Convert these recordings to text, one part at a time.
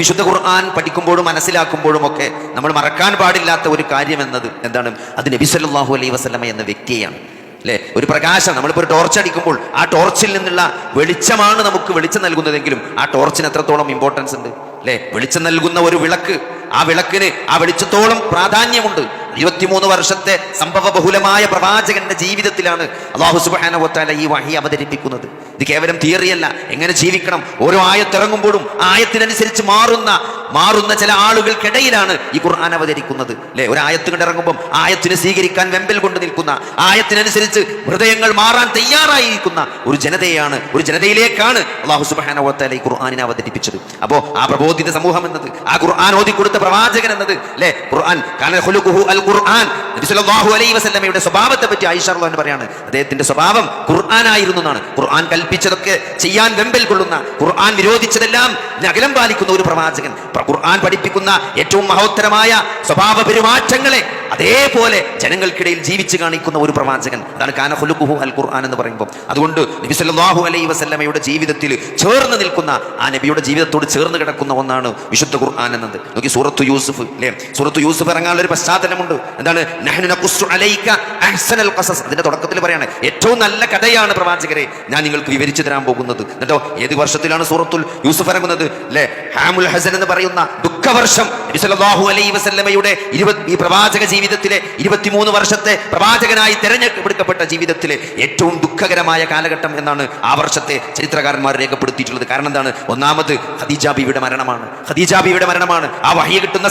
വിശുദ്ധ ഖുർആൻ പഠിക്കുമ്പോഴും മനസ്സിലാക്കുമ്പോഴും ഒക്കെ നമ്മൾ മറക്കാൻ പാടില്ലാത്ത ഒരു കാര്യം എന്നത് എന്താണ്? അത് നബി സല്ലല്ലാഹു അലൈഹി വസല്ലമ എന്ന വ്യക്തിയാണ്. അല്ലേ? ഒരു പ്രകാശം, നമ്മളിപ്പോൾ ഒരു ടോർച്ച് അടിക്കുമ്പോൾ ആ ടോർച്ചിൽ നിന്നുള്ള വെളിച്ചമാണ് നമുക്ക് വെളിച്ചം നൽകുന്നതെങ്കിലും ആ ടോർച്ചിന് എത്രത്തോളം ഇമ്പോർട്ടൻസ് ഉണ്ട് അല്ലേ? വെളിച്ചം നൽകുന്ന ഒരു വിളക്ക്, ആ വിളക്കിന് ആ വെളിച്ചത്തോളം പ്രാധാന്യമുണ്ട്. 23 വർഷത്തെ സംഭവ ബഹുലമായ പ്രവാചകന്റെ ജീവിതത്തിലാണ് അല്ലാഹു സുബ്ഹാനഹു വ തആല ഈ വഹി അവതരിപ്പിക്കുന്നത്. ഇത് കേവലം തിയറിയല്ല. എങ്ങനെ ജീവിക്കണം, ഓരോ ആയത്തിറങ്ങുമ്പോഴും ആയത്തിനനുസരിച്ച് മാറുന്ന ചില ആളുകൾക്കിടയിലാണ് ഈ ഖുർആൻ അവതരിക്കുന്നത്. അല്ലെ? ഒരു ആയത്ത് ഇറങ്ങുമ്പോൾ ആയത്തിനെ സ്വീകരിക്കാൻ വെമ്പൽ കൊണ്ട് നിൽക്കുന്ന, ആയത്തിനനുസരിച്ച് ഹൃദയങ്ങൾ മാറാൻ തയ്യാറായിരിക്കുന്ന ഒരു ജനതയാണ്, ഒരു ജനതയിലേക്കാണ് അല്ലാഹു സുബ്ഹാനഹു വ തആല ഈ ഖുർആനിനെ അവതരിപ്പിച്ചത്. അപ്പോ ആ പ്രബോധിത സമൂഹം എന്നത്, ആ ഖുർആൻ ഓതിക്കൊടുത്ത പ്രവാചകൻ എന്നത്, അല്ലെ? ഖുർആൻ കാന ഖുലുഖുഹു അൽ ഖുർആൻ. നബി സല്ലല്ലാഹു അലൈഹി വസല്ലമയുടെ സ്വഭാവത്തെ പറ്റി ആയിഷ റളിയല്ലാഹു അൻഹ പറയാണ്, അദ്ദേഹത്തിന്റെ സ്വഭാവം ഖുർആൻ ആയിരുന്നു എന്നാണ്. ഖുർആൻ കൽപ്പിച്ചതൊക്കെ ചെയ്യാൻ വെമ്പൽ കൊള്ളുന്ന, ഖുർആൻ വിരോധിച്ചതെല്ലാം അകലം പാലിക്കുന്ന ഒരു പ്രവാചകൻ. ഖുർആൻ പഠിപ്പിക്കുന്ന ഏറ്റവും മഹോത്തരമായ സ്വഭാവ പെരുമാറ്റങ്ങളെ അതേപോലെ ജനങ്ങൾക്കിടയിൽ ജീവിച്ച് കാണിക്കുന്ന ഒരു പ്രവാചകൻ. അതാണ് കാന ഖുലുഖുഹു അൽ ഖുർആൻ എന്ന് പറയുമ്പോൾ. അതുകൊണ്ട് നബി സല്ലല്ലാഹു അലൈഹി വസല്ലമയുടെ ജീവിതത്തിൽ ചേർന്ന് നിൽക്കുന്ന, ആ നബിയുടെ ജീവിതത്തോട് ചേർന്ന് കിടക്കുന്ന ഒന്നാണ് വിശുദ്ധ ഖുർആൻ എന്നത്. നോക്കി, സൂറത്തു യൂസുഫ്, അല്ലേ? സൂറത്തു യൂസുഫ് ഇറങ്ങാനുള്ള ഒരു പശ്ചാത്തലമുണ്ട്. എന്താണ്? നഹ്നു നഖുസ്സു അലൈക അഹ്സനൽ ഖസസ്. അതിന്റെ തുടക്കത്തിൽ പറയാണ്, ഏറ്റവും നല്ല കഥയാണ് പ്രവാചകരെ ഞാൻ നിങ്ങൾക്ക് വിവരിച്ചു തരാൻ പോകുന്നത്. എന്നിട്ടോ ഏത് വർഷത്തിലാണ് സൂറത്തുൽ യൂസുഫ് ഇറങ്ങുന്നത്? അല്ലേ? ഹാമുൽ ഹസൻ എന്ന് പറയുന്ന ദുഃഖവർഷം. നബി സല്ലല്ലാഹു അലൈഹി വസല്ലമയുടെ ഈ പ്രവാചക ജീവിതത്തിലെ 23 വർഷത്തെ പ്രവാചകനായി തെരഞ്ഞെടുക്കപ്പെട്ട ജീവിതത്തിലെ ഏറ്റവും ദുഃഖകരമായ കാലഘട്ടം എന്നാണ് ആ വർഷത്തെ ചരിത്രകാരന്മാർ രേഖപ്പെടുത്തിയിട്ടുള്ളത്. കാരണം എന്താണ്? ഒന്നാമത് ഖദീജ ബീവിയുടെ മരണമാണ്. ഖദീജ ബീവിയുടെ മരണമാണ്. ആ വഹി കിട്ടുന്ന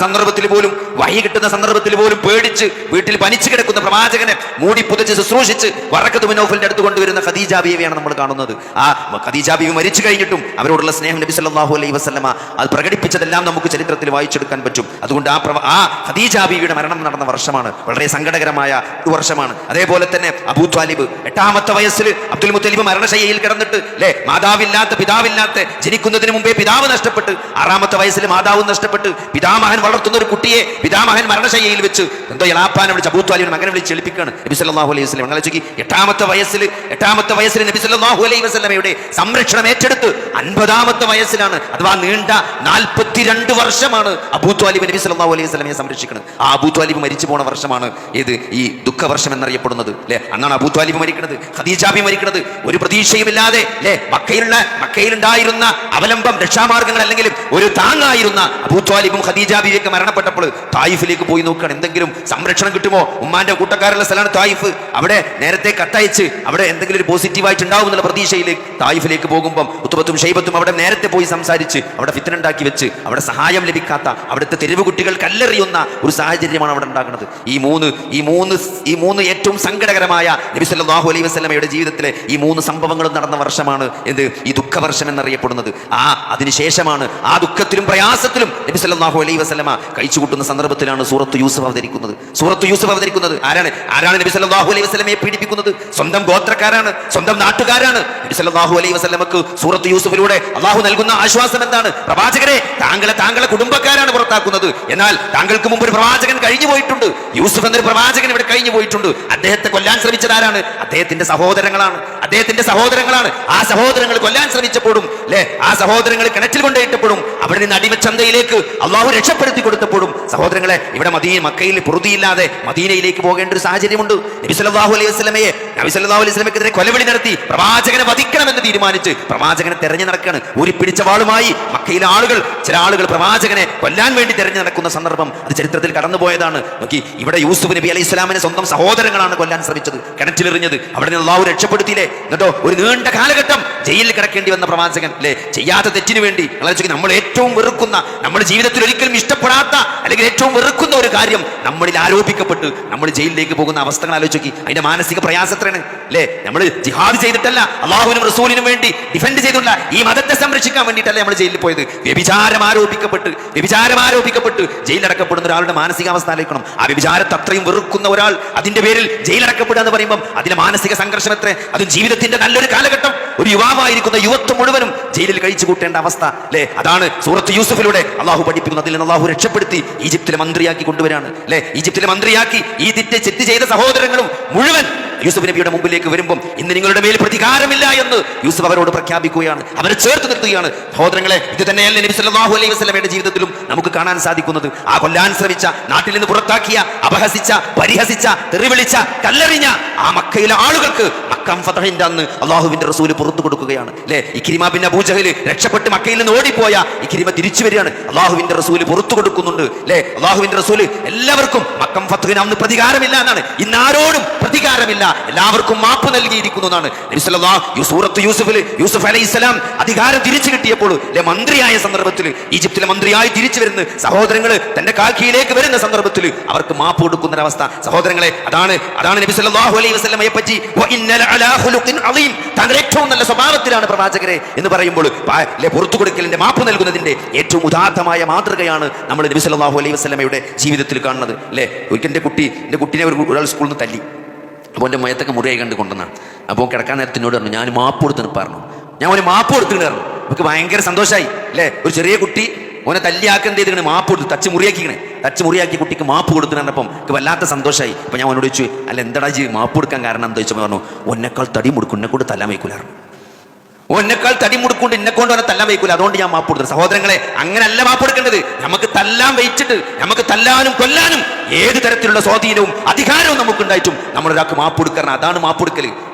സന്ദർഭത്തിൽ പോലും പേടിച്ച് വീട്ടിൽ പനിച്ചു കിടക്കുന്ന പ്രവാചകനെ മൂടി പുതച്ച് ശുശ്രൂഷിച്ച് വറഖത്ത് ബിൻ നൗഫലിന്റെ അടുത്ത് കൊണ്ടുവരുന്ന ഖദീജ ബീവിയാണ് നമ്മൾ കാണുന്നത്. ആ ഖദീജ ബീവി മരിച്ചു കഴിഞ്ഞിട്ടും അവരോടുള്ള സ്നേഹം നബി സല്ലല്ലാഹു അലൈഹി വസല്ലമ അത് പ്രകടിപ്പിച്ചതെല്ലാം നമുക്ക് ചരിത്രത്തിൽ വായിച്ചെടുക്കാൻ പറ്റും. അതുകൊണ്ട് ആ ഖദീജ ബീവിയുടെ മരണം നടന്ന വർഷമാണ്, വളരെ സങ്കടകരമായ ഒരു വർഷമാണ്. അതേപോലെ തന്നെ അബൂ ത്വാലിബ് 8ാമത്തെ വയസ്സിൽ അബ്ദുൽ മുത്തലിബ് മരണശയ്യയിൽ കിടന്നിട്ട്, അല്ലെ? മാതാവില്ലാത്ത, പിതാവില്ലാത്ത, ജനിക്കുന്നതിന് മുമ്പേ പിതാവ് നഷ്ടപ്പെട്ട് 6ാമത്തെ വയസ്സിൽ മാതാവ് നഷ്ടപ്പെട്ട് പിതാമഹൻ വളർത്തുന്ന ഒരു കുട്ടിയെ പിതാമഹൻ മരണശയ്യയിൽ വെച്ച് എന്തോ എളാപ്പാനെ വിളിച്ച് അബൂ ത്വാലിബിനെ മകനെ വിളിച്ച് എളിപ്പിക്കുകയാണ് നബി സല്ലല്ലാഹു അലൈഹി വസല്ലം. അങ്ങനെ വെച്ചി 8ാമത്തെ വയസ്സിൽ നബി സല്ലല്ലാഹു അലൈഹി വസല്ലമയുടെ സംരക്ഷണം ഏറ്റെടുത്ത് 50ാമത്തെ വയസ്സിലാണ്, അഥവാ നീണ്ട 42 വർഷമാണ് അബൂ ത്വാലിബ് നബി സല്ലല്ലാഹു അലൈഹി വസല്ലമയെ സംരക്ഷിക്കുന്നത്. ആ അബൂ ത്വാലിബ് മരിച്ചു പോണ വർഷമാണ് ഏത്? ഈ ദുഃഖവർഷം എന്നറിയപ്പെടുന്നത്. അല്ലെ? അന്നാണ് അബൂ ത്വാലിബ് മരിക്കുന്നത്, ഖദീജ ബി മരിക്കുന്നത്. ഒരു പ്രതീക്ഷയുമില്ലാതെ, അല്ലെ? മക്കയിലുണ്ടായിരുന്ന അവലംബം, രക്ഷാമാർഗങ്ങൾ അല്ലെങ്കിലും ഒരു താങ്ങായിരുന്ന അബൂ ത്വാലിബും ഖദീജ ബിയൊക്കെ മരണപ്പെട്ടപ്പോൾ തായിഫിലേക്ക് പോയി നോക്കുകയാണ്. എന്തെങ്കിലും സംരക്ഷണം കിട്ടുമോ? ഉമ്മാന്റെ കൂട്ടക്കാരുള്ള സ്ഥലമാണ് തായിഫ്. അവിടെ നേരത്തെ കത്തയച്ച് അവിടെ എന്തെങ്കിലും ഒരു പോസിറ്റീവായിട്ട് ഉണ്ടാവും എന്നുള്ള പ്രതീക്ഷയിലേക്ക് തായിഫിലേക്ക് പോകുമ്പോൾ ഉത്ബത്തും ഷൈബത്തും അവിടെ നേരത്തെ പോയി സംസാരിച്ച് അവിടെ ഫിത്ന ഉണ്ടാക്കി വെച്ച് അവിടെ സഹായം ലഭിക്കാത്ത, അവിടുത്തെ തെരുവ് കുട്ടികൾ കല്ലെറിയുന്ന ഒരു സാഹചര്യമാണ് അവിടെ ഉണ്ടാകുന്നത്. ഈ മൂന്ന് ഏറ്റവും സങ്കടകരമായ നബി സല്ലല്ലാഹു അലൈഹി വസല്ലമയുടെ ജീവിതത്തിലെ ഈ 3 സംഭവങ്ങളും നടന്ന വർഷമാണ് എന്ത്? ഈ ദുഃഖവർഷം എന്നറിയപ്പെടുന്നത്. അതിനുശേഷമാണ് ആ ദുഃഖത്തിലും പ്രയാസത്തിലും നബി സല്ലല്ലാഹു അലൈഹി വസല്ലമ കഴിച്ചുകൂട്ടുന്ന സന്ദർഭത്തിലാണ് സൂറത്തു യൂസുഫ് അവതരിക്കുന്നത്. ആരാണ് നബി സല്ലല്ലാഹു അലൈഹി വസല്ലമയെ പീഡിപ്പിക്കുന്നത്? സ്വന്തം ഗോത്രക്കാരാണ്, സ്വന്തം നാട്ടുകാരാണ്. നബി സല്ലല്ലാഹു അലൈഹി വസല്ലമക്ക് സൂറത്തു യൂസുഫിലൂടെ അല്ലാഹു നൽകുന്ന ആശ്വാസം എന്താണ്? പ്രവാചകരെ, താങ്കളെ കുടുംബക്കാരാണ് പുറത്താക്കുന്നത്. എന്നാൽ താങ്കൾക്ക് മുമ്പ് ഒരു പ്രവാചകൻ കഴിഞ്ഞു പോയിട്ടുണ്ട്. യൂസുഫ് എന്നൊരു പ്രവാചകൻ ഇവിടെ കഴിഞ്ഞു പോയിട്ടുണ്ട്. അദ്ദേഹത്തെ കൊല്ലാൻ ശ്രമിച്ചത് ആരാണ്? അദ്ദേഹത്തിന്റെ സഹോദരങ്ങളാണ്. ആ സഹോദരങ്ങൾ കൊല്ലാൻ ശ്രമിച്ചപ്പോഴും, അല്ലെ? ആ സഹോദരങ്ങൾ കിണറ്റിൽ കൊണ്ടുപോയിട്ടപ്പോഴും അവിടെ നിന്ന് അടിമച്ചന്തയിലേക്ക് അള്ളാഹു രക്ഷപ്പെടുത്തി കൊടുത്തപ്പോഴും സഹോദരങ്ങളെ ഇവിടെ മക്കയിൽ പൊറുതിയില്ലാതെ മദീനയിലേക്ക് പോകേണ്ട ഒരു സാഹചര്യമുണ്ട്. നബി സല്ലല്ലാഹു അലൈഹി വസല്ലമയ്ക്കെതിരെ കൊലവിളി നടത്തി പ്രവാചകനെ വധിക്കണമെന്ന് തീരുമാനിച്ച് പ്രവാചകനെ തെരഞ്ഞു നടക്കുകയാണ്. പിടിച്ച വാളുമായി മക്കയിലെ ചില ആളുകൾ പ്രവാചകനെ കൊല്ലാൻ വേണ്ടി തെരഞ്ഞു നടക്കുന്ന സന്ദർഭം അത് ചരിത്രത്തിൽ കടന്നുപോയതാണ്. നോക്കി, ഇവിടെ യൂസുഫ് നബി അലൈഹി സ്വലാമിനെ സ്വന്തം സഹോദരങ്ങളാണ് കൊല്ലാൻ ശ്രമിച്ചത്, കിണറ്റിലെറിഞ്ഞത്. അവിടെ നിന്ന് അള്ളാഹു രക്ഷപ്പെടുത്തിയില്ലേ? എന്നിട്ടോ ഒരു നീണ്ട കാലഘട്ടം ജയിലിൽ കിടക്കേണ്ടി വന്ന പ്രവാചകൻ, അല്ലെ? ചെയ്യാത്ത തെറ്റിന് വേണ്ടി നമ്മൾ ഏറ്റവും വെറുക്കുന്ന, നമ്മുടെ ജീവിതത്തിൽ ഒരിക്കലും ഇഷ്ടപ്പെടാത്ത അല്ലെങ്കിൽ ഏറ്റവും വെറുക്കുന്ന ഒരു കാര്യം നമ്മളിൽ ആരോപിക്കപ്പെട്ട് നമ്മൾ ജയിലിലേക്ക് പോകുന്ന അവസ്ഥകൾ ആലോചിക്കി. അതിന്റെ മാനസിക പ്രയാസത്രയാണ്, അല്ലെ? നമ്മൾ ജിഹാദ് ചെയ്തിട്ടല്ല, അള്ളാഹുവിനും റസൂലിനും വേണ്ടി ഡിഫെൻഡ് ചെയ്തുള്ള ഈ മതത്തെ സംരക്ഷിക്കാൻ വേണ്ടിയിട്ടല്ല നമ്മൾ ജയിലിൽ പോയത്. വ്യഭിചാരം ആരോപിക്കപ്പെട്ട് ജയിലടക്കപ്പെടുന്ന ഒരാളുടെ മാനസികാവസ്ഥ ആലോചിക്കണം. ആ വ്യഭിചാരത്തെ അത്രയും വെറുക്കുന്ന ഒരാൾ അതിന്റെ പേരിൽ ജയിലടക്കപ്പെടുക എന്ന് പറയുമ്പോൾ അതിലെ മാനസിക സംഘർഷം എത്ര! അതും ജീവിതത്തിന്റെ നല്ലൊരു കാലഘട്ടം, ഒരു യുവാവായിരിക്കുന്ന യുവത്വം മുഴുവനും ജയിലിൽ കഴിച്ചു കൂട്ടേണ്ട അവസ്ഥ, അല്ലെ? അതാണ് സൂറത്ത് യൂസുഫിലൂടെ അള്ളാഹു പഠിപ്പിക്കുന്നത്. അതിൽ നിന്ന് അള്ളാഹു രക്ഷപ്പെടുത്തി ഈജിപ്തിലെ മന്ത്രിയാക്കി കൊണ്ടുവരാണ്, അല്ലെ? ഈജിപ്തിലെ മന്ത്രിയാക്കി ഈ തെറ്റ് ചെയ്ത സഹോദരങ്ങളും മുഴുവൻ യൂസുഫ് നബിയുടെ മുമ്പിലേക്ക് വരുമ്പോൾ ഇന്ന് നിങ്ങളുടെ മേൽ പ്രതികാരമില്ല എന്ന് യൂസുഫ് അവരോട് പ്രഖ്യാപിക്കുകയാണ്, അവരെ ചേർത്ത് നിർത്തുകയാണ്. സഹോദരങ്ങളെ, ഇത് തന്നെയല്ലേ നബി സല്ലല്ലാഹു അലൈഹി വസല്ലമയുടെ ജീവിതത്തിലും നമുക്ക് കാണാൻ സാധിക്കുന്നത്. ആ കൊല്ലാൻ ശ്രമിച്ച, നാട്ടിൽ നിന്ന് പുറത്താക്കിയ, അപഹസിച്ച, പരിഹസിച്ച, തെറിവിളിച്ച, കല്ലെറിഞ്ഞ ആ മക്കയിലെ ആളുകൾക്ക് മക്കം ഫതഹിന്റെ അന്ന് അള്ളാഹുവിന്റെ റസൂല് പുറത്തു കൊടുക്കുകയാണ്. അല്ലെ, ഇക്രിമ ബിൻ അബൂ ജഹൽ രക്ഷപ്പെട്ട് മക്കയിൽ നിന്ന് ഓടിപ്പോയ ഇക്രിമ തിരിച്ചു വരികയാണ്, അള്ളാഹുവിന്റെ റസൂല് പുറത്തു കൊടുക്കുന്നുണ്ട്. അല്ലെ, അള്ളാഹുവിന്റെ റസൂല് എല്ലാവർക്കും മക്കം ഫതഹിന് അന്ന് പ്രതികാരമില്ല എന്നാണ്, ഇന്ന് ആരോടും പ്രതികാരമില്ല, എല്ലാവർക്കും മാപ്പ് നൽകിയിരിക്കുന്നു എന്നാണ് നബി സല്ലല്ലാഹു സൂറത്ത് യൂസുഫിൽ യൂസുഫ് അലൈഹിസ്സലാം അധികാരം തിരിച്ചു കിട്ടിയപ്പോൾ മന്ത്രിയായ സന്ദർഭത്തിൽ, ഈജിപ്തിലെ മന്ത്രിയായി തിരിച്ചു വരുന്ന സഹോദരങ്ങൾ തന്റെ കാൽക്കീഴിലേക്ക് വരുന്ന സന്ദർഭത്തിൽ അവർക്ക് മാപ്പ് കൊടുക്കുന്ന അവസ്ഥ. സഹോദരങ്ങളെ, അതാണ് നബി സല്ലല്ലാഹു അലൈഹി വസല്ലമയെ പറ്റി താങ്കൾ ഏറ്റവും നല്ല സ്വഭാവത്തിലാണ് പ്രവാചകരെ എന്ന് പറയുമ്പോൾ പുറത്തു കൊടുക്കലിന്റെ മാപ്പ് നൽകുന്നതിന്റെ ഏറ്റവും ഉദാത്തമായ മാതൃകയാണ് നമ്മൾ നബി സല്ലല്ലാഹു അലൈഹി വസല്ലമയുടെ ജീവിതത്തിൽ കാണുന്നത്. അല്ലെ, ഒരിക്കൽ എന്റെ കുട്ടീനെ ഒരാൾ സ്കൂളിൽ നിന്ന് തല്ലി. അപ്പോൾ എൻ്റെ മയത്തൊക്കെ മുറിയായി കണ്ട് കൊണ്ടുവന്നാണ്. അപ്പോൾ കിടക്കാൻ നേരത്തിനോട് പറഞ്ഞു, ഞാൻ മാപ്പ് കൊടുത്തെന്ന് പറഞ്ഞു. ഞാൻ ഒരു മാപ്പ് കൊടുത്തിട്ട് പറഞ്ഞു. നമുക്ക് ഭയങ്കര സന്തോഷമായി. അല്ലേ, ഒരു ചെറിയ കുട്ടി ഓനെ തല്ലിയാക്കി എന്ത് ചെയ്തിങ്ങനെ മാപ്പ് കൊടുത്തു, തച്ച് മുറിയാക്കി കുട്ടിക്ക് മാപ്പ് കൊടുത്തു പറഞ്ഞപ്പം എനിക്ക് വല്ലാത്ത സന്തോഷമായി. അപ്പോൾ ഞാൻ അവനോട് ചോദിച്ചു, അല്ല എന്താടാ മാപ്പ് കൊടുക്കാൻ കാരണം എന്താ ചോദിച്ചപ്പോൾ പറഞ്ഞു, ഒന്നേക്കാൾ തടി മുടുക്കും, എന്നെ കൊണ്ട് തല്ലാൻ വയ്ക്കൂലായിരുന്നു, ഒന്നേക്കാൾ തടി മുടുക്കൊണ്ട് എന്നെ കൊണ്ട് അവനെ തല്ലാൻ വയ്ക്കൂല, അതുകൊണ്ട് ഞാൻ മാപ്പ് കൊടുത്തു. സഹോദരങ്ങളെ, അങ്ങനല്ല മാപ്പ് കൊടുക്കേണ്ടത്. നമുക്ക് തല്ലാൻ വെച്ചിട്ട്, നമുക്ക് തല്ലാനും കൊല്ലാനും ഏത് തരത്തിലുള്ള സ്വാധീനവും അധികാരവും നമുക്കുണ്ടായിട്ടും നമ്മളൊരാൾക്ക് മാപ്പ് കൊടുക്കണം. അതാണ് മാപ്പ്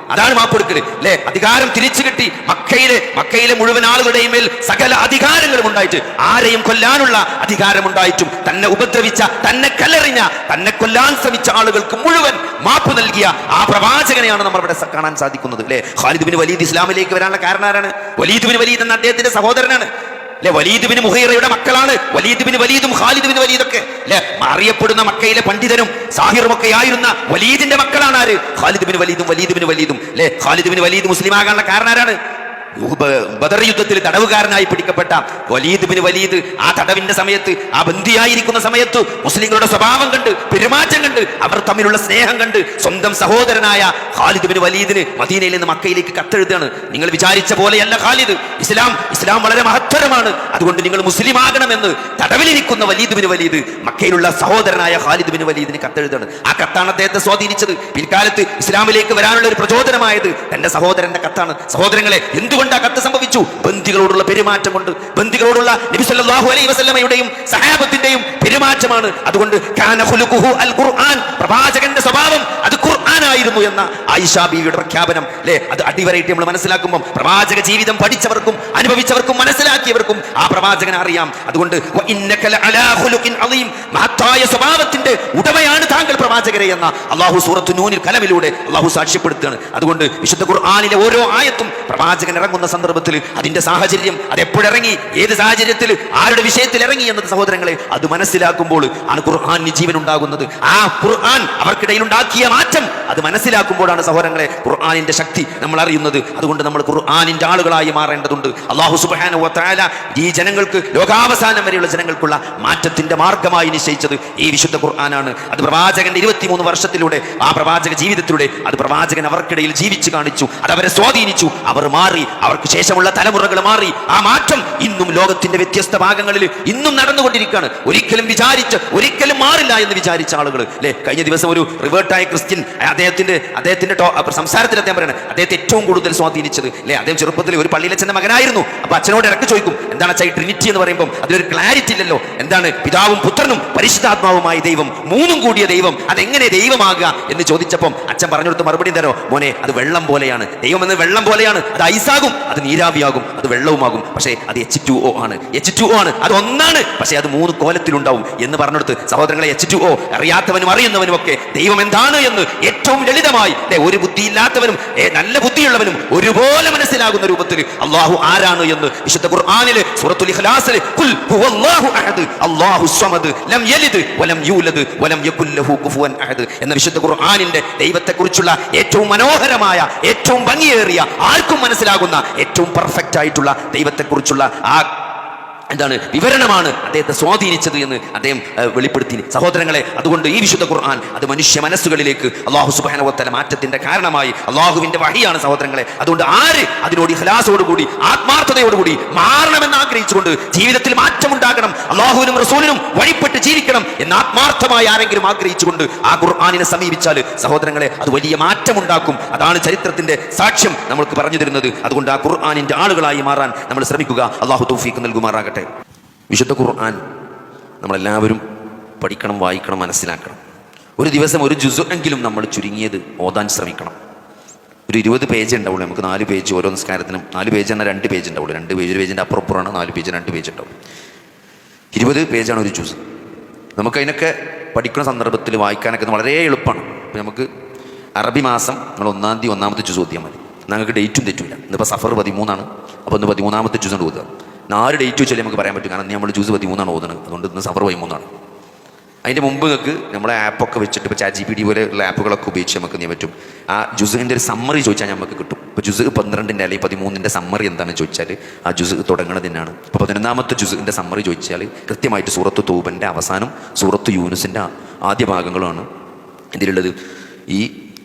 കൊടുക്കൽ. അല്ലേ, അധികാരം തിരിച്ചു കിട്ടി മക്കയിലെ മുഴുവൻ ആളുകളുടെയും മേൽ സകല അധികാരങ്ങളും ഉണ്ടായിട്ട്, ആരെയും കൊല്ലാനുള്ള അധികാരമുണ്ടായിട്ടും തന്നെ ഉപദ്രവിച്ച, തന്നെ കല്ലെറിഞ്ഞ, തന്നെ കൊല്ലാൻ ശ്രമിച്ച ആളുകൾക്ക് മുഴുവൻ മാപ്പ് നൽകിയ ആ പ്രവാചകനെയാണ് നമ്മൾ ഇവിടെ കാണാൻ സാധിക്കുന്നത്. അല്ലെ, ഖാലിദ് ബിൻ വലീദ് ഇസ്ലാമിലേക്ക് വരാനുള്ള കാരണാരാണ്? വലീദ് ബിൻ വലീദ് എന്ന അദ്ദേഹത്തിന്റെ സഹോദരനാണ്. അല്ലെ, വലീദ് ബിൻ മുഹീറയുടെ മക്കളാണ് വലീദ് ബിൻ വലീദും ഖാലിദ് ബിൻ വലീദൊക്കെ. അല്ലെ, അറിയപ്പെടുന്ന മക്കയിലെ പണ്ഡിതനും സാഹിറും ഒക്കെ ആയിരുന്ന വലീദിന്റെ മക്കളാണ് ആര്? ഖാലിദ് ബിൻ വലീദും. അല്ലെ, ഖാലിദ് ബിൻ വലീദ് മുസ്ലിം ആകാനുള്ള കാരണം ആരാണ്? ബദർ യുദ്ധത്തിൽ തടവുകാരനായി പിടിക്കപ്പെട്ട വലീദ് ബിൻ വലീദ് ആ തടവിന്റെ സമയത്ത്, ആ ബന്ദിയായിരിക്കുന്ന സമയത്ത് മുസ്ലിങ്ങളുടെ സ്വഭാവം കണ്ട്, പെരുമാറ്റം കണ്ട്, അവർ തമ്മിലുള്ള സ്നേഹം കണ്ട് സ്വന്തം സഹോദരനായ ഖാലിദ് ബിൻ വലീദിന് മദീനയിൽ നിന്ന് മക്കയിലേക്ക് കത്തെഴുതാണ്. നിങ്ങൾ വിചാരിച്ച പോലെയല്ല ഖാലിദ്, ഇസ്ലാം വളരെ മഹത്തരമാണ്, അതുകൊണ്ട് നിങ്ങൾ മുസ്ലിം ആകണമെന്ന് തടവിലിരിക്കുന്ന വലീദ് ബിൻ വലീദ് മക്കയിലുള്ള സഹോദരനായ ഖാലിദ് ബിൻ വലീദിന് കത്തെഴുതാണ്. ആ കത്താണ് അദ്ദേഹത്തെ സ്വാധീനിച്ചത്. പിൽക്കാലത്ത് ഇസ്ലാമിലേക്ക് വരാനുള്ള ഒരു പ്രചോദനമായത് തന്റെ സഹോദരന്റെ കത്താണ്. സഹോദരങ്ങളെ, എന്തുകൊണ്ട് ആ കത്ത് സംഭവിച്ചു? ബന്ദികളോടുള്ള പെരുമാറ്റം കൊണ്ട്, ബന്ദികളോടുള്ള നബി സല്ലല്ലാഹു അലൈഹി വസല്ലമയുടെയും സഹാബത്തിന്റെയും പെരുമാറ്റമാണ്. അതുകൊണ്ട് കാന ഖുലുഖുഹു അൽ ഖുർആൻ, പ്രവാചകന്റെ സ്വഭാവം അത് ഖുർആനായിരുന്നു എന്ന ആയിഷ ബീവിയുടെ പ്രഖ്യാപനം. അല്ലേ, അത് അടിവരയിട്ട് നമ്മൾ മനസ്സിലാക്കുമ്പോൾ പ്രവാചക ജീവിതം പഠിച്ചവർക്കും അനുഭവിച്ചവർക്കും മനസ്സിലാക്കിയവർക്കും ആ പ്രവാചകനെ അറിയാം. അതുകൊണ്ട് വഇന്നക ലഅലാ ഖുലുഖിൻ അളീം, മഹത്തായ സ്വഭാവത്തിന്റെ ഉടമയാണ് താങ്കൾ പ്രവാചകരെ എന്ന അല്ലാഹു സൂറത്തു നൂനിൽ കലമിലൂടെ അല്ലാഹു സാക്ഷ്യപ്പെടുത്തുകയാണ്. അതുകൊണ്ട് വിശുദ്ധ ഖുർആനിലെ ഓരോ ആയത്തും പ്രവാചകൻ ഇറങ്ങുന്ന സന്ദർഭത്തിൽ അതിന്റെ സാഹചര്യം, അത് എപ്പോഴിറങ്ങി, ഏത് സാഹചര്യത്തിൽ, ആരുടെ വിഷയത്തിൽ ഇറങ്ങി എന്നത് സഹോദരങ്ങളെ അത് മനസ്സിലാക്കുമ്പോൾ ആണ് ഖുർആനിന് ജീവൻ ഉണ്ടാകുന്നത്. ആ ഖുർആൻ അവർക്കിടയിൽ ഉണ്ടാക്കിയ മാറ്റം അത് മനസ്സിലാക്കുമ്പോഴാണ് സഹോദരങ്ങളെ ഖുർആനിന്റെ ശക്തി നമ്മൾ അറിയുന്നത്. അതുകൊണ്ട് നമ്മൾ ഖുർആനിന്റെ ആളുകളായി മാറേണ്ടതുണ്ട്. അല്ലാഹു സുബ്ഹാനഹു വ തആല ഈ ജനങ്ങൾക്ക്, ലോകാവസാനം വരെയുള്ള ജനങ്ങൾക്കുള്ള മാറ്റത്തിന്റെ മാർഗമായി നിശ്ചയിച്ചത് ഈ വിശുദ്ധ ഖുർആനാണ്. അത് പ്രവാചകന്റെ 23 വർഷത്തിലൂടെ, ആ പ്രവാചക ജീവിതത്തിലൂടെ അത് പ്രവാചകൻ അവർക്കിടയിൽ ജീവിച്ചു കാണിച്ചു. അത് അവരെ സ്വാധീനിച്ചു. അവർ മാറി, അവർക്ക് ശേഷമുള്ള തലമുറകൾ മാറി. ആ മാറ്റം ഇന്നും ലോകത്തിന്റെ വ്യത്യസ്ത ഭാഗങ്ങളിൽ ഇന്നും നടന്നുകൊണ്ടിരിക്കുകയാണ്. ഒരിക്കലും മാറില്ല എന്ന് വിചാരിച്ച ആളുകൾ. അല്ലെ, കഴിഞ്ഞ ദിവസം ഒരു റിവേർട്ടായ ക്രിസ്ത്യൻ അദ്ദേഹത്തിന്റെ സംസാരത്തിൽ അദ്ദേഹം പറയുന്നത്, അദ്ദേഹത്തെ ഏറ്റവും കൂടുതൽ സ്വാധീനിച്ചത്, അല്ലെ, അദ്ദേഹം ചെറുപ്പത്തിൽ ഒരു പള്ളിയിലച്ഛന്റെ മകനായിരുന്നു. അപ്പൊ അച്ഛനോട് ഇടയ്ക്ക് ചോദിക്കും, എന്താണ് അച്ഛാ ഈ ട്രിനിറ്റി എന്ന് പറയുമ്പോൾ അതിലൊരു ക്ലാരിറ്റി ഇല്ലല്ലോ, എന്താണ് പിതാവും പുത്രനും പരിശുദ്ധാത്മാവുമായ ദൈവം, മൂന്നും കൂടിയ ദൈവം, അതെങ്ങനെ ദൈവമാകുക എന്ന് ചോദിച്ചപ്പം അച്ഛൻ പറഞ്ഞു കൊടുത്ത മറുപടി തരോ, മോനെ അത് വെള്ളം പോലെയാണ്, ദൈവം എന്ന് വെള്ളം പോലെയാണ്, അത് ഐസാകും, അത് നീരാവിയാകും, അത് വെള്ളവുമാകും, പക്ഷേ അത് H2O ആണ്, അത് ഒന്നാണ്, പക്ഷേ അത് 3 കോലത്തിലുണ്ടാവും എന്ന് പറഞ്ഞെടുത്ത് സഹോദരങ്ങളെ, H2O അറിയാത്തവനും അറിയുന്നവനും ഒക്കെ ദൈവം എന്താണ് എന്ന് ഏറ്റവും ലളിതമായി, ഒരു ബുദ്ധിയില്ലാത്തവനും നല്ല ബുദ്ധിയുള്ളവനും ഒരുപോലെ മനസ്സിലാകുന്ന രൂപത്തിൽ അള്ളാഹു ആരാണ് എന്ന് വിശുദ്ധ ഖുർആനിലെ സൂറത്തുൽ ഇഖ്ലാസിൽ ഖുൽ ഹുവല്ലാഹു അഹദ് അല്ലാഹു സ്വമദ് ലം യലിദ് വലം യൂലദ് വലം യകുൽ ലഹു കുഫുവൻ അഹദ് എന്ന വിശുദ്ധ ഖുർആനിന്റെ ദൈവത്തെക്കുറിച്ചുള്ള ഏറ്റവും മനോഹരമായ, ഏറ്റവും ഭംഗിയേറിയ, ആർക്കും മനസ്സിലാകുന്ന ഏറ്റവും പെർഫെക്റ്റ് ആയിട്ടുള്ള ദൈവത്തെക്കുറിച്ചുള്ള എന്താണ് വിവരണമാണ് അദ്ദേഹത്തെ സ്വാധീനിച്ചത് എന്ന് അദ്ദേഹം വെളിപ്പെടുത്തി. സഹോദരങ്ങളെ, അതുകൊണ്ട് ഈ വിശുദ്ധ ഖുർആൻ അത് മനുഷ്യ മനസ്സുകളിലേക്ക് അല്ലാഹു സുബ്ഹാനഹു വ തആല മാറ്റത്തിന്റെ കാരണമായി അള്ളാഹുവിന്റെ വഹിയാണ് സഹോദരങ്ങളെ. അതുകൊണ്ട് ആര് അതിനോട് ഇഖ്ലാസോടുകൂടി ആത്മാർത്ഥതയോടുകൂടി മാറണമെന്ന് ആഗ്രഹിച്ചുകൊണ്ട് ജീവിതത്തിൽ മാറ്റമുണ്ടാകണം, അള്ളാഹുവിനും റസൂലിനും വഴിപ്പെട്ട് ജീവിക്കണം എന്ന് ആത്മാർത്ഥമായി ആരെങ്കിലും ആഗ്രഹിച്ചുകൊണ്ട് ആ ഖുർആനിനെ സമീപിച്ചാൽ സഹോദരങ്ങളെ അത് വലിയ മാറ്റമുണ്ടാക്കും. അതാണ് ചരിത്രത്തിന്റെ സാക്ഷ്യം നമ്മൾക്ക് പറഞ്ഞു തരുന്നത്. അതുകൊണ്ട് ആ ഖുർആനിന്റെ ആളുകളായി മാറാൻ നമ്മൾ ശ്രമിക്കുക. അള്ളാഹു തൗഫീഖ് നൽകുമാറാകട്ടെ. വിശുദ്ധ ഖുർആൻ നമ്മളെല്ലാവരും പഠിക്കണം, വായിക്കണം, മനസ്സിലാക്കണം. ഒരു ദിവസം ഒരു ജുസ് എങ്കിലും നമ്മൾ ചുരുങ്ങിയത് ഓതാൻ ശ്രമിക്കണം. ഒരു 20 പേജ് ഉണ്ടാവുള്ളൂ. നമുക്ക് 4 പേജ് ഓരോ നിസ്കാരത്തിനും. 4 പേജ് എന്നാൽ 2 പേജ് ഉണ്ടാവുള്ളൂ. 2 പേജ്, ഒരു പേജിൻ്റെ അപ്പുറപ്പുറമാണ് 4 പേജ്, 2 പേജ് ഉണ്ടാവും. 20 പേജാണ് ഒരു ജുസ്. നമുക്കതിനൊക്കെ പഠിക്കുന്ന സന്ദർഭത്തിൽ വായിക്കാനൊക്കെ വളരെ എളുപ്പമാണ്. അപ്പോൾ നമുക്ക് അറബി മാസം നമ്മൾ 1-ാം തീയതി 1-ാമത്തെ ജുസ് ഓതിയാൽ മതി. ഞങ്ങൾക്ക് ഡേറ്റും തെറ്റില്ല. ഇന്നിപ്പോൾ സഫർ 13 അപ്പോൾ ഇന്ന് 13-ാമത്തെ ജുസ് ഓതുക. 4 ഡേറ്റ് വെച്ചാൽ നമുക്ക് പറയാൻ പറ്റും. കാരണം നമ്മൾ ജൂസ് 13 ഓതുന്നത്. അതുകൊണ്ട് ഇന്ന് സഫർ 13. അതിൻ്റെ മുമ്പ് നിങ്ങൾക്ക് നമ്മളെ ആപ്പൊക്കെ വെച്ചിട്ട് ഇപ്പോൾ ChatGPT പോലെയുള്ള ആപ്പുകളൊക്കെ ഉപയോഗിച്ച് നമുക്ക് ചെയ്യാൻ പറ്റും. ആ ജുസിൻ്റെ ഒരു സമ്മറി ചോദിച്ചാൽ നമുക്ക് കിട്ടും. ഇപ്പോൾ ജുസ് 12 അല്ലെങ്കിൽ 13 സമ്മറി എന്താണെന്ന് ചോദിച്ചാൽ ആ ജുസ് തുടങ്ങുന്നതിനാണ്. ഇപ്പോൾ 11-ാമത്തെ ജുസിൻ്റെ സമ്മറി ചോദിച്ചാൽ കൃത്യമായിട്ട് സൂറത്ത് തൗബൻ്റെ അവസാനം സൂറത്ത് യൂനുസിൻ്റെ ആദ്യ ഭാഗങ്ങളാണ് ഇതിലുള്ളത്, ഈ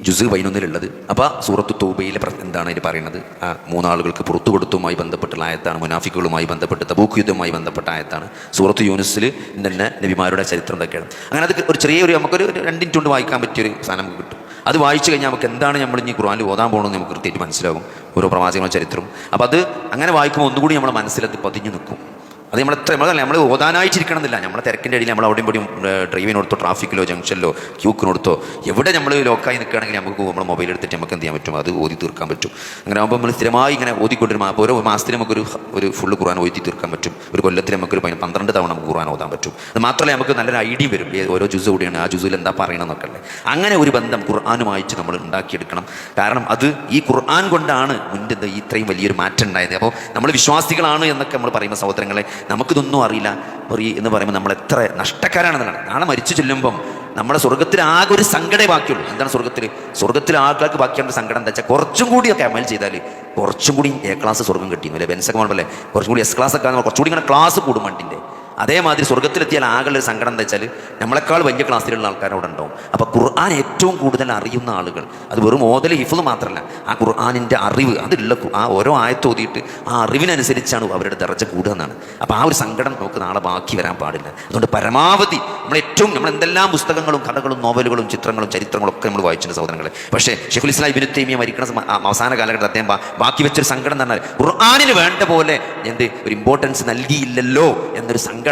ജുസ് 11-ലുള്ളത്. അപ്പോൾ സൂറത്ത് തൗബയിലെ എന്താണ് ഇത് പറയുന്നത്? ആ 3 ആളുകൾക്ക് പുറത്തു കൊടുത്തുമായി ബന്ധപ്പെട്ടുള്ള ആയത്താണ്. മുനാഫിക്കുകളുമായി ബന്ധപ്പെട്ട് തബൂക്ക് യുദ്ധവുമായി ബന്ധപ്പെട്ട ആയത്താണ്. സൂറത്ത് യൂനുസിൽ തന്നെ നബിമാരുടെ ചരിത്രം എന്തൊക്കെയാണ്. അങ്ങനെ അത് ഒരു ചെറിയൊരു നമുക്കൊരു 2 മിനിറ്റ് കൊണ്ട് വായിക്കാൻ പറ്റിയൊരു സാധനം കിട്ടും. അത് വായിച്ചു കഴിഞ്ഞാൽ നമുക്ക് എന്താണ് നമ്മൾ ഇനി ഖുർആനിൽ ഓതാൻ പോകണമെന്ന് നമുക്ക് കൃത്യമായിട്ട് മനസ്സിലാകും, ഓരോ പ്രവാചകങ്ങളുടെ ചരിത്രം. അപ്പോൾ അത് അങ്ങനെ വായിക്കുമ്പോൾ ഒന്നുകൂടി നമ്മുടെ മനസ്സിലത് പതിഞ്ഞു നിൽക്കും. അത് നമ്മൾ ഓതാനായിട്ടിരിക്കണം എന്നില്ല. നമ്മളെ തിരക്കിൻ്റെ ഇടയിൽ നമ്മൾ അവിടെയും പൊടിയും ഡ്രൈവിനോടത്തോ ട്രാഫിക്കിലോ ജംഗ്ഷനിലോ ക്യൂക്കിനോടത്തോ എവിടെ നമ്മൾ ലോക്കായി നിൽക്കുകയാണെങ്കിൽ നമുക്ക് നമ്മൾ മൊബൈൽ എടുത്തിട്ട് നമുക്ക് എന്ത് ചെയ്യാൻ പറ്റും, അത് ഓതി തീർക്കാൻ പറ്റും. അങ്ങനെ ആകുമ്പോൾ നമ്മൾ സ്ഥിരമായി ഇങ്ങനെ ഓതിക്കൊണ്ടിരുമ്പോൾ ഓരോ മാസത്തിൽ നമുക്കൊരു ഫുള്ള് ഖുർആൻ ഓതി തീർക്കാൻ പറ്റും. ഒരു കൊല്ലത്തിൽ നമുക്കൊരു 12 തവണ നമുക്ക് ഖുർആൻ ഓതാൻ പറ്റും. അത് മാത്രമല്ല നമുക്ക് നല്ലൊരു ഐഡിയ വരും, ഓരോ ജുസ് കൂടിയാണ്, ആ ജുസിൽ എന്താ പറയണമെന്നൊക്കെ അല്ലേ. അങ്ങനെ ഒരു ബന്ധം ഖുർആനുമായിട്ട് നമ്മൾ ഉണ്ടാക്കിയെടുക്കണം. കാരണം അത് ഈ ഖുർആൻ കൊണ്ടാണ് മുൻപ് ഇത്രയും വലിയൊരു മാറ്റം ഉണ്ടായത്. അപ്പോൾ നമ്മൾ വിശ്വാസികളാണ് എന്നൊക്കെ നമ്മൾ പറയുമ്പോൾ സഹോദരങ്ങളെ, നമുക്കിതൊന്നും അറിയില്ല എന്ന് പറയുമ്പോൾ നമ്മൾ എത്ര നഷ്ടക്കാരാണെന്നാണ്. നാളെ മരിച്ചു ചെല്ലുമ്പം നമ്മുടെ സ്വർഗത്തിൽ ആകെ ഒരു സങ്കടമേ ബാക്കിയുള്ളൂ. എന്താണ് സ്വർഗത്തിൽ ആൾക്കാർക്ക് ബാക്കിയുള്ള സങ്കടം എന്താ വെച്ചാൽ കുറച്ചും കൂടിയൊക്കെ അമൽ ചെയ്താൽ കുറച്ചും കൂടി A ക്ലാസ് സ്വർഗം കിട്ടിയിരുന്നു അല്ലേ. ബെൻസൊക്കെ പറഞ്ഞല്ലേ കുറച്ചും കൂടി S ക്ലാസ് ഒക്കെ കുറച്ചുകൂടി ഇങ്ങനെ ക്ലാസ് കൂടും വണ്ടിൻ്റെ. അതേമാതിരി സ്വർഗത്തിലെത്തിയാൽ ആകെയുള്ള ഒരു സങ്കടം എന്താ വെച്ചാൽ നമ്മളെക്കാൾ വലിയ ക്ലാസ്സിലുള്ള ആൾക്കാർ അവിടെ ഉണ്ടാവും. അപ്പോൾ ഖുർആൻ ഏറ്റവും കൂടുതൽ അറിയുന്ന ആളുകൾ, അത് വെറും ഓതൽ ഹിഫ്ള് മാത്രമല്ല, ആ ഖുർആനിൻ്റെ അറിവ് അതുള്ള ആ ഓരോ ആയത്ത് ഓതിയിട്ട് ആ അറിവിനനുസരിച്ചാണ് അവരുടെ ദർജ കൂടുക എന്നാണ്. അപ്പോൾ ആ ഒരു സങ്കടം നമുക്ക് നാളെ ബാക്കി വരാൻ പാടില്ല. അതുകൊണ്ട് പരമാവധി നമ്മൾ എന്തെല്ലാം പുസ്തകങ്ങളും കഥകളും നോവലുകളും ചിത്രങ്ങളും ചരിത്രങ്ങളും ഒക്കെ നമ്മൾ വായിച്ചിട്ടുണ്ട് സഹോദരങ്ങളെ. പക്ഷേ ശൈഖുൽ ഇസ്ലാം ഇബ്നു തൈമിയ്യ മരിക്കുന്ന അവസാന കാലഘട്ടത്തിൽ അദ്ദേഹം ബാക്കി വെച്ചൊരു സങ്കടം എന്ന് പറഞ്ഞാൽ ഖുർആനിന് വേണ്ട പോലെ ഒരു ഇമ്പോർട്ടൻസ് നൽകിയില്ലല്ലോ എന്നൊരു സങ്കടമാണ്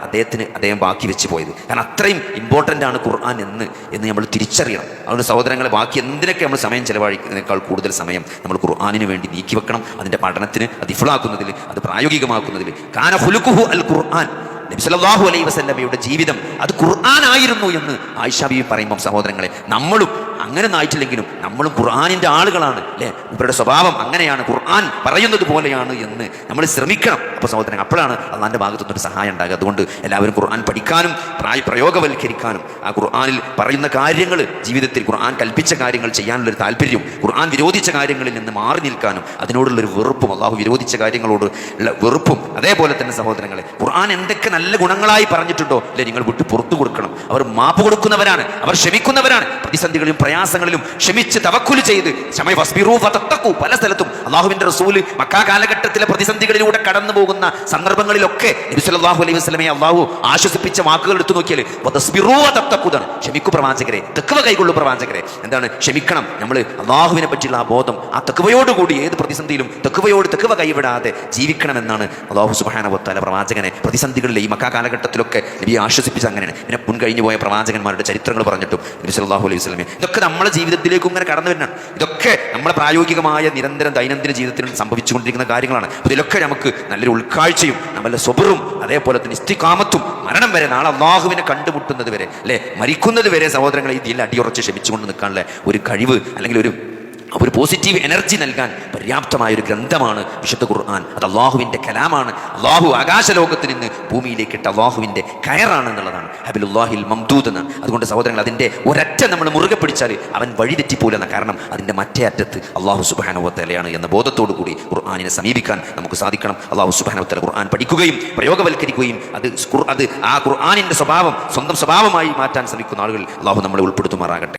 അദ്ദേഹം ബാക്കി വെച്ച് പോയത്. കാരണം അത്രയും ഇമ്പോർട്ടൻ്റ് ആണ് ഖുർആൻ എന്ന് നമ്മൾ തിരിച്ചറിയണം. അതുകൊണ്ട് സഹോദരങ്ങളെ, ബാക്കി എന്തിനൊക്കെ നമ്മൾ സമയം ചെലവഴിക്കുന്നതിനേക്കാൾ കൂടുതൽ സമയം നമ്മൾ ഖുർആനിന് വേണ്ടി നീക്കി വെക്കണം. അതിൻ്റെ പഠനത്തിന്, അത് ഇഫ്ളാക്കുന്നതിൽ, അത് പ്രായോഗികമാക്കുന്നതിൽ. കാന ഖുലുഖുഹു അൽ ഖുർആൻ, നബി സല്ലല്ലാഹു അലൈഹി വസല്ലമയുടെ ജീവിതം അത് ഖുർആനായിരുന്നു എന്ന് ആയിഷ ബീവി പറയുമ്പം സഹോദരങ്ങളെ, നമ്മളും അങ്ങനെ ആയിട്ടില്ലെങ്കിലും നമ്മളും ഖുർആനിൻ്റെ ആളുകളാണ് അല്ലേ. ഇവരുടെ സ്വഭാവം അങ്ങനെയാണ്, ഖുർആൻ പറയുന്നത് പോലെയാണ് എന്ന് നമ്മൾ ശ്രമിക്കണം. അപ്പോൾ സഹോദരൻ, അപ്പോഴാണ് അള്ളാൻ്റെ ഭാഗത്തുനിന്നൊരു സഹായം ഉണ്ടാകുക. അതുകൊണ്ട് എല്ലാവരും ഖുർആൻ പഠിക്കാനും പ്രയോഗവൽക്കരിക്കാനും ആ ഖുർആനിൽ പറയുന്ന കാര്യങ്ങൾ ജീവിതത്തിൽ, ഖുർആൻ കൽപ്പിച്ച കാര്യങ്ങൾ ചെയ്യാനുള്ളൊരു താല്പര്യവും ഖുർആൻ വിരോധിച്ച കാര്യങ്ങളിൽ നിന്ന് മാറി നിൽക്കാനും അതിനോടുള്ളൊരു വെറുപ്പും, അള്ളാഹു വിരോധിച്ച കാര്യങ്ങളോട് ഉള്ള വെറുപ്പും. അതേപോലെ തന്നെ സഹോദരങ്ങളെ, ഖുർആൻ എന്തൊക്കെ നല്ല ഗുണങ്ങളായി പറഞ്ഞിട്ടുണ്ടോ അല്ലെ, നിങ്ങൾ വിട്ട് പുറത്തു കൊടുക്കണം. അവർ മാപ്പ് കൊടുക്കുന്നവരാണ്, അവർ ക്ഷമിക്കുന്നവരാണ്. പ്രതിസന്ധികളിലും പ്രയാസങ്ങളിലും ക്ഷമിച്ച് തവക്കുല് ചെയ്ത് പല സ്ഥലത്തും അള്ളാഹുവിന്റെ റസൂല് മക്കാ കാലഘട്ടത്തിലെ പ്രതിസന്ധികളിലൂടെ കടന്നു പോകുന്ന സന്ദർഭങ്ങളിലൊക്കെ നബി സല്ലല്ലാഹു അലൈഹി വസല്ലമയെ അള്ളാഹു ആശ്വസിപ്പിച്ച വാക്കുകൾ എടുത്തു നോക്കിയാൽ ക്ഷമിക്കൂ പ്രവാചകരെ, തഖ്വ കൈകൊള്ളു പ്രവാചകരെ. എന്താണ് ക്ഷമിക്കണം? നമ്മൾ അള്ളാഹുവിനെ പറ്റിയുള്ള ആ ബോധം, ആ തഖ്വയോടുകൂടി ഏത് പ്രതിസന്ധിയിലും തഖ്വ കൈവിടാതെ ജീവിക്കണമെന്നാണ് അള്ളാഹു സുബ്ഹാനഹു വ തആല പ്രവാചകനെ പ്രതിസന്ധികളിലെ ഈ മക്കാ കാലഘട്ടത്തിലൊക്കെ നബി ആശ്വസിപ്പിച്ച അങ്ങനെയാണ്. പിന്നെ മുൻകഴിഞ്ഞു പോയ പ്രവാചകന്മാരുടെ ചരിത്രങ്ങൾ പറഞ്ഞിട്ടും നബി സല്ലല്ലാഹു അലൈഹി വസല്ലമയെ ഇതൊക്കെ നമ്മളെ ജീവിതത്തിലേക്കും ഇങ്ങനെ കടന്നു വരുന്നതാണ്. ഇതൊക്കെ നമ്മളെ പ്രായോഗികമായ നിരന്തരം ദൈനംദിന ജീവിതത്തിൽ സംഭവിച്ചുകൊണ്ടിരിക്കുന്ന കാര്യങ്ങളാണ്. ഇതിലൊക്കെ നമുക്ക് നല്ലൊരു ഉൾക്കാഴ്ചയും നമ്മളുടെ സ്വബറും അതേപോലെ തന്നെ ഇസ്തിഖാമത്തും മരണം വരെ, നാളെ അള്ളാഹുവിനെ കണ്ടുമുട്ടുന്നത് വരെ അല്ലെ, മരിക്കുന്നത് വരെ സഹോദരങ്ങളെ ഇതിൽ അടിയുറച്ച് ക്ഷമിച്ചുകൊണ്ട് നിൽക്കാനുള്ള ഒരു കഴിവ് അല്ലെങ്കിൽ ഒരു പോസിറ്റീവ് എനർജി നൽകാൻ പര്യാപ്തമായ ഒരു ഗ്രന്ഥമാണ് വിശുദ്ധ ഖുർആൻ. അത് അള്ളാഹുവിൻ്റെ കലാമാണ്. അള്ളാഹു ആകാശലോകത്തിൽ നിന്ന് ഭൂമിയിലേക്ക് ഇട്ട അള്ളാഹുവിൻ്റെ കയറാണ് എന്നുള്ളതാണ്. ഹബിലുല്ലാഹിൽ മംദൂദ് എന്നാണ്. അതുകൊണ്ട് സഹോദരങ്ങൾ, അതിൻ്റെ ഒരറ്റ നമ്മൾ മുറുകെ പിടിച്ചാൽ അവൻ വഴിതെറ്റിപ്പോലെന്ന, കാരണം അതിൻ്റെ മറ്റേ അറ്റത്ത് അള്ളാഹു സുബ്ഹാനഹു വ തആലയാണ് എന്ന ബോധത്തോടു കൂടി ഖുർആനിനെ സമീപിക്കാൻ നമുക്ക് സാധിക്കണം. അള്ളാഹു സുബ്ഹാനഹു വ തആല ഖുർആൻ പഠിക്കുകയും പ്രയോഗവൽക്കരിക്കുകയും അത് ആ ഖുർആനിൻ്റെ സ്വഭാവം സ്വന്തം സ്വഭാവമായി മാറ്റാൻ ശ്രമിക്കുന്ന ആളുകൾ അള്ളാഹു നമ്മളെ ഉൾപ്പെടുത്തുമാറാകട്ടെ.